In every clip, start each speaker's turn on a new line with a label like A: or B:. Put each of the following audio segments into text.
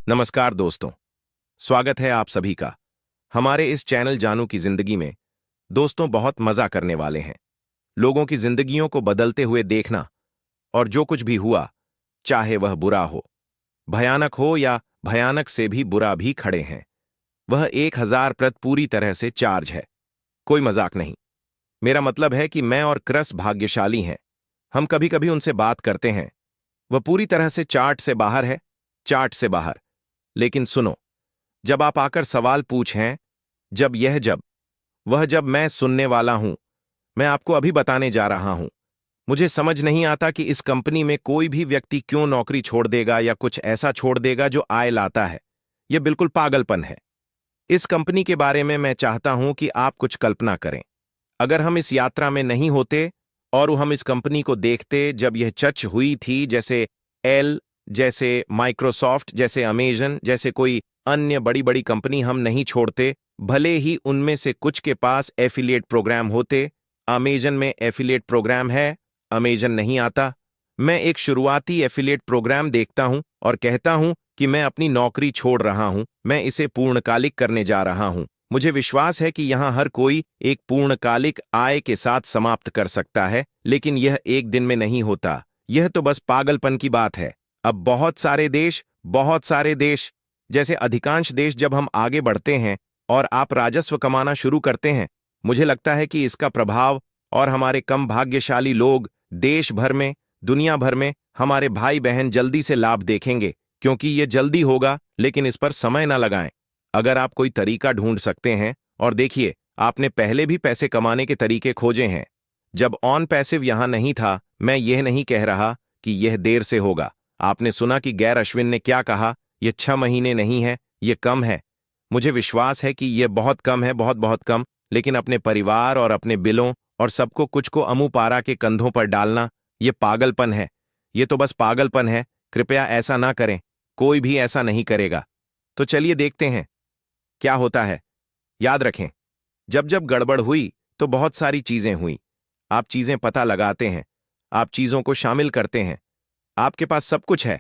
A: नमस्कार दोस्तों। स्वागत है आप सभी का हमारे इस चैनल जानू की जिंदगी में। दोस्तों, बहुत मजा करने वाले हैं लोगों की जिंदगियों को बदलते हुए देखना। और जो कुछ भी हुआ, चाहे वह बुरा हो, भयानक हो या भयानक से भी बुरा भी खड़े हैं, वह 1000% पूरी तरह से चार्ज है। कोई मजाक नहीं। मेरा मतलब है कि मैं और क्रस भाग्यशाली हैं। हम कभी कभी उनसे बात करते हैं, वह पूरी तरह से चार्ट से बाहर है, चार्ट से बाहर। लेकिन सुनो, जब आप आकर सवाल पूछें, जब मैं सुनने वाला हूं। मैं आपको अभी बताने जा रहा हूं। मुझे समझ नहीं आता कि इस कंपनी में कोई भी व्यक्ति क्यों नौकरी छोड़ देगा या कुछ ऐसा छोड़ देगा जो आय लाता है। यह बिल्कुल पागलपन है। इस कंपनी के बारे में मैं चाहता हूं कि आप कुछ कल्पना करें। अगर हम इस यात्रा में नहीं होते और हम इस कंपनी को देखते जब यह चच हुई थी, जैसे एल, जैसे माइक्रोसॉफ्ट, जैसे अमेजन, जैसे कोई अन्य बड़ी बड़ी कंपनी हम नहीं छोड़ते, भले ही उनमें से कुछ के पास एफिलिएट प्रोग्राम होते। अमेजन में एफिलिएट प्रोग्राम है, अमेजन नहीं आता। मैं एक शुरुआती एफिलिएट प्रोग्राम देखता हूं और कहता हूं कि मैं अपनी नौकरी छोड़ रहा हूं, मैं इसे पूर्णकालिक करने जा रहा हूं। मुझे विश्वास है कि यहां हर कोई एक पूर्णकालिक आय के साथ समाप्त कर सकता है, लेकिन यह एक दिन में नहीं होता। यह तो बस पागलपन की बात है। अब बहुत सारे देश, जैसे अधिकांश देश, जब हम आगे बढ़ते हैं और आप राजस्व कमाना शुरू करते हैं, मुझे लगता है कि इसका प्रभाव और हमारे कम भाग्यशाली लोग देश भर में, दुनिया भर में, हमारे भाई बहन जल्दी से लाभ देखेंगे, क्योंकि यह जल्दी होगा। लेकिन इस पर समय ना लगाएं। अगर आप कोई तरीका ढूंढ सकते हैं, और देखिए, आपने पहले भी पैसे कमाने के तरीके खोजे हैं जब ऑन पैसिव यहां नहीं था। मैं यह नहीं कह रहा कि यह देर से होगा। आपने सुना कि गैर अश्विन ने क्या कहा, यह 6 महीने नहीं है, यह कम है। मुझे विश्वास है कि यह बहुत कम है, बहुत बहुत कम। लेकिन अपने परिवार और अपने बिलों और सबको कुछ को अमुपारा के कंधों पर डालना, यह पागलपन है। यह तो बस पागलपन है। कृपया ऐसा ना करें। कोई भी ऐसा नहीं करेगा। तो चलिए देखते हैं क्या होता है। याद रखें, जब जब गड़बड़ हुई तो बहुत सारी चीजें हुई। आप चीजें पता लगाते हैं, आप चीजों को शामिल करते हैं। आपके पास सब कुछ है,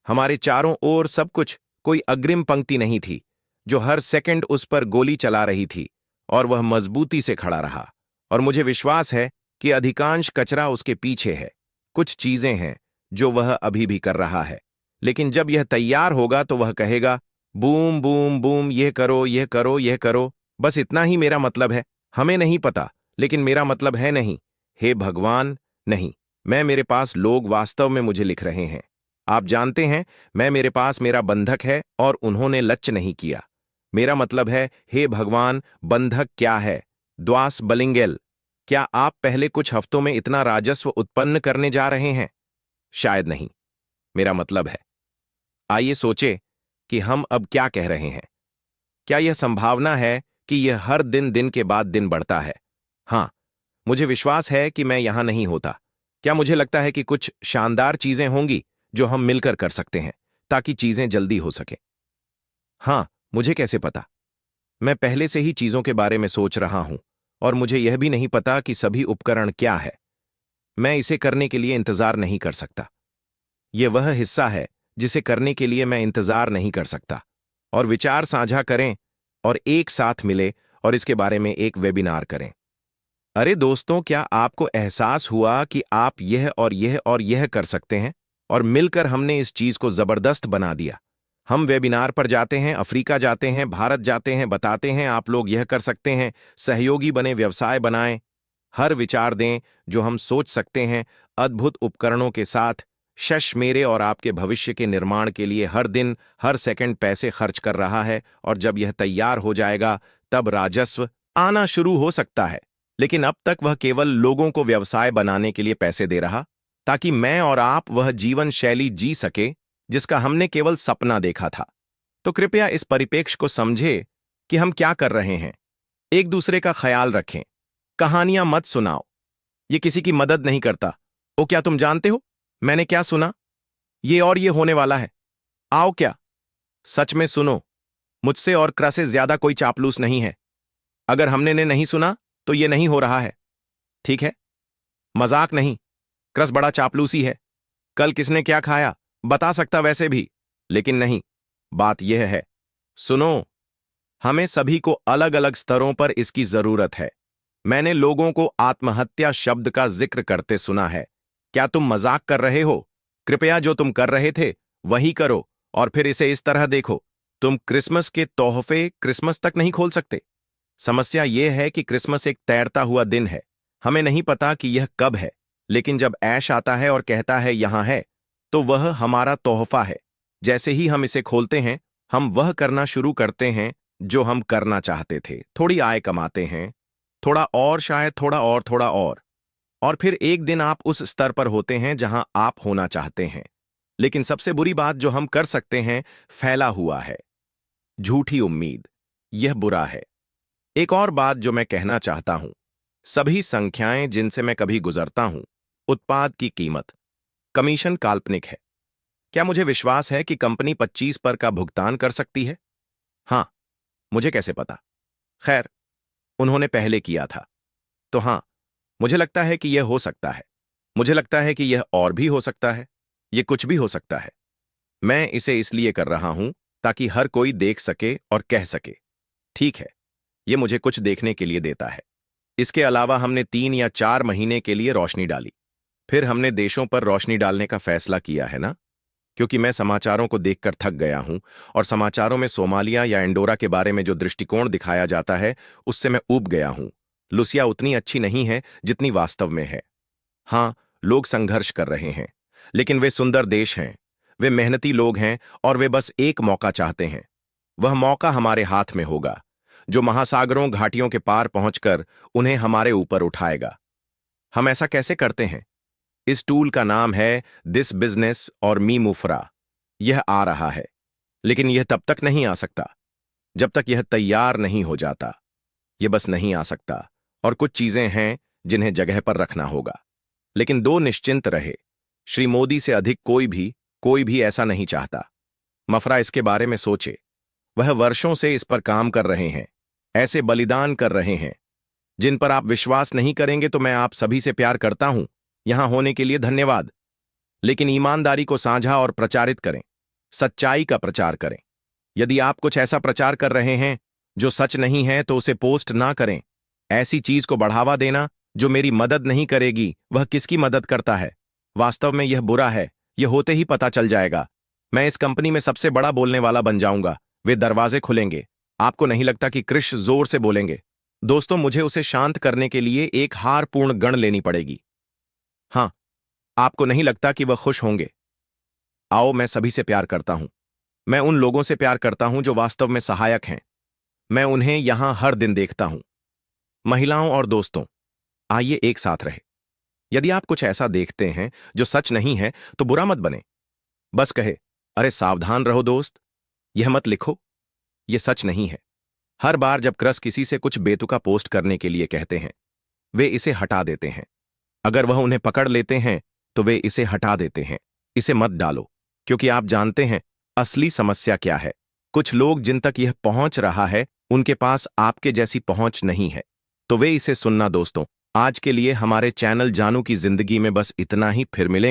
A: हमारे चारों ओर सब कुछ। कोई अग्रिम पंक्ति नहीं थी जो हर सेकंड उस पर गोली चला रही थी, और वह मजबूती से खड़ा रहा। और मुझे विश्वास है कि अधिकांश कचरा उसके पीछे है। कुछ चीजें हैं जो वह अभी भी कर रहा है, लेकिन जब यह तैयार होगा तो वह कहेगा, बूम बूम बूम, यह करो, यह करो, यह करो। बस इतना ही मेरा मतलब है। हमें नहीं पता, लेकिन मेरा मतलब है नहीं। हे भगवान, नहीं। मेरे पास लोग वास्तव में मुझे लिख रहे हैं। आप जानते हैं, मेरे पास मेरा बंधक है और उन्होंने लच्च नहीं किया। मेरा मतलब है, हे भगवान, बंधक क्या है? द्वास बलिंगेल। क्या आप पहले कुछ हफ्तों में इतना राजस्व उत्पन्न करने जा रहे हैं? शायद नहीं। मेरा मतलब है, आइए सोचे कि हम अब क्या कह रहे हैं। क्या यह संभावना है कि यह हर दिन दिन के बाद दिन बढ़ता है? हाँ, मुझे विश्वास है कि मैं यहां नहीं होता। क्या मुझे लगता है कि कुछ शानदार चीजें होंगी जो हम मिलकर कर सकते हैं ताकि चीजें जल्दी हो सके? हाँ, मुझे कैसे पता? मैं पहले से ही चीजों के बारे में सोच रहा हूं, और मुझे यह भी नहीं पता कि सभी उपकरण क्या है। मैं इसे करने के लिए इंतजार नहीं कर सकता। यह वह हिस्सा है जिसे करने के लिए मैं इंतजार नहीं कर सकता। और विचार साझा करें और एक साथ मिले और इसके बारे में एक वेबिनार करें। अरे दोस्तों, क्या आपको एहसास हुआ कि आप यह और यह और यह कर सकते हैं? और मिलकर हमने इस चीज को जबरदस्त बना दिया। हम वेबिनार पर जाते हैं, अफ्रीका जाते हैं, भारत जाते हैं, बताते हैं आप लोग यह कर सकते हैं, सहयोगी बने, व्यवसाय बनाएं। हर विचार दें जो हम सोच सकते हैं, अद्भुत उपकरणों के साथ। शश मेरे और आपके भविष्य के निर्माण के लिए हर दिन, हर सेकंड पैसे खर्च कर रहा है, और जब यह तैयार हो जाएगा तब राजस्व आना शुरू हो सकता है। लेकिन अब तक वह केवल लोगों को व्यवसाय बनाने के लिए पैसे दे रहा, ताकि मैं और आप वह जीवन शैली जी सके जिसका हमने केवल सपना देखा था। तो कृपया इस परिप्रेक्ष्य को समझे कि हम क्या कर रहे हैं। एक दूसरे का ख्याल रखें। कहानियां मत सुनाओ, ये किसी की मदद नहीं करता। ओ, क्या तुम जानते हो मैंने क्या सुना? ये और ये होने वाला है। आओ, क्या सच में सुनो। मुझसे और क्रस से ज्यादा कोई चापलूस नहीं है। अगर हमने ने नहीं सुना तो ये नहीं हो रहा है, ठीक है? मजाक नहीं। क्रस बड़ा चापलूसी है। कल किसने क्या खाया बता सकता वैसे भी, लेकिन नहीं, बात यह है, सुनो, हमें सभी को अलग अलग स्तरों पर इसकी जरूरत है। मैंने लोगों को आत्महत्या शब्द का जिक्र करते सुना है। क्या तुम मजाक कर रहे हो? कृपया जो तुम कर रहे थे वही करो, और फिर इसे इस तरह देखो, तुम क्रिसमस के तोहफे क्रिसमस तक नहीं खोल सकते। समस्या यह है कि क्रिसमस एक तैरता हुआ दिन है। हमें नहीं पता कि यह कब है, लेकिन जब ऐश आता है और कहता है यहां है, तो वह हमारा तोहफा है। जैसे ही हम इसे खोलते हैं, हम वह करना शुरू करते हैं जो हम करना चाहते थे। थोड़ी आय कमाते हैं, थोड़ा और, शायद थोड़ा और, थोड़ा और फिर एक दिन आप उस स्तर पर होते हैं जहां आप होना चाहते हैं। लेकिन सबसे बुरी बात जो हम कर सकते हैं, फैला हुआ है झूठी उम्मीद। यह बुरा है। एक और बात जो मैं कहना चाहता हूं, सभी संख्याएं जिनसे मैं कभी गुजरता हूं, उत्पाद की कीमत, कमीशन काल्पनिक है। क्या मुझे विश्वास है कि कंपनी 25 पर का भुगतान कर सकती है? हां, मुझे कैसे पता? खैर, उन्होंने पहले किया था। तो हां, मुझे लगता है कि यह हो सकता है। मुझे लगता है कि यह और भी हो सकता है। यह कुछ भी हो सकता है। मैं इसे इसलिए कर रहा हूं ताकि हर कोई देख सके और कह सके, ठीक है, यह मुझे कुछ देखने के लिए देता है। इसके अलावा हमने 3 या 4 महीने के लिए रोशनी डाली। फिर हमने देशों पर रोशनी डालने का फैसला किया है ना, क्योंकि मैं समाचारों को देखकर थक गया हूं, और समाचारों में सोमालिया या एंडोरा के बारे में जो दृष्टिकोण दिखाया जाता है, उससे मैं ऊब गया हूं। लुसिया उतनी अच्छी नहीं है जितनी वास्तव में है। हां, लोग संघर्ष कर रहे हैं, लेकिन वे सुंदर देश हैं। वे मेहनती लोग हैं, और वे बस एक मौका चाहते हैं। वह मौका हमारे हाथ में होगा, जो महासागरों घाटियों के पार पहुंचकर उन्हें हमारे ऊपर उठाएगा। हम ऐसा कैसे करते हैं? इस टूल का नाम है दिस बिजनेस और मी मुफरा। यह आ रहा है, लेकिन यह तब तक नहीं आ सकता जब तक यह तैयार नहीं हो जाता। यह बस नहीं आ सकता, और कुछ चीजें हैं जिन्हें जगह पर रखना होगा। लेकिन दो निश्चिंत रहे, श्री मोदी से अधिक कोई भी ऐसा नहीं चाहता। मफरा इसके बारे में सोचे। वह वर्षों से इस पर काम कर रहे हैं, ऐसे बलिदान कर रहे हैं जिन पर आप विश्वास नहीं करेंगे। तो मैं आप सभी से प्यार करता हूं। यहां होने के लिए धन्यवाद। लेकिन ईमानदारी को साझा और प्रचारित करें। सच्चाई का प्रचार करें। यदि आप कुछ ऐसा प्रचार कर रहे हैं जो सच नहीं है, तो उसे पोस्ट ना करें। ऐसी चीज को बढ़ावा देना जो मेरी मदद नहीं करेगी, वह किसकी मदद करता है? वास्तव में यह बुरा है। यह होते ही पता चल जाएगा। मैं इस कंपनी में सबसे बड़ा बोलने वाला बन जाऊंगा। वे दरवाजे खुलेंगे। आपको नहीं लगता कि क्रिश जोर से बोलेंगे? दोस्तों, मुझे उसे शांत करने के लिए एक हारपूर्ण गण लेनी पड़ेगी। हां, आपको नहीं लगता कि वह खुश होंगे? आओ, मैं सभी से प्यार करता हूं। मैं उन लोगों से प्यार करता हूं जो वास्तव में सहायक हैं। मैं उन्हें यहां हर दिन देखता हूं। महिलाओं और दोस्तों, आइए एक साथ रहे। यदि आप कुछ ऐसा देखते हैं जो सच नहीं है, तो बुरा मत बने। बस कहे, अरे सावधान रहो दोस्त, यह मत लिखो, यह सच नहीं है। हर बार जब क्रस किसी से कुछ बेतुका पोस्ट करने के लिए कहते हैं, वे इसे हटा देते हैं। अगर वह उन्हें पकड़ लेते हैं, तो वे इसे हटा देते हैं। इसे मत डालो, क्योंकि आप जानते हैं असली समस्या क्या है। कुछ लोग जिन तक यह पहुंच रहा है, उनके पास आपके जैसी पहुंच नहीं है। तो वे इसे सुनना। दोस्तों, आज के लिए हमारे चैनल जानू की जिंदगी में बस इतना ही। फिर मिलेंगे।